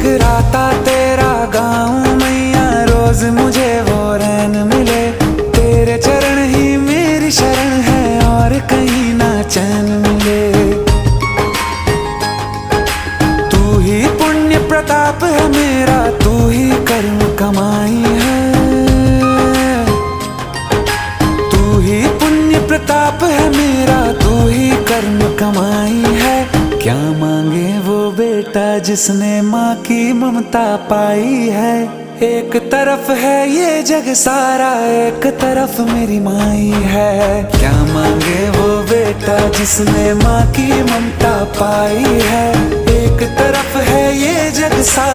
जगराता तेरा गाऊं मैया, रोज मुझे वो रैन मिले। तेरे चरण ही मेरी शरण है, और कहीं ना चैन मिले। तू ही पुण्य प्रताप है मेरा, तू ही कर्म कमाई है। तू ही पुण्य प्रताप है मेरा, तू ही कर्म कमाई है। क्या मांगे वो बेटा जिसने माँ की ममता पाई है। एक तरफ है ये जग सारा, एक तरफ मेरी माई है। क्या मांगे वो बेटा जिसने माँ की ममता पाई है। एक तरफ है ये जग सारा।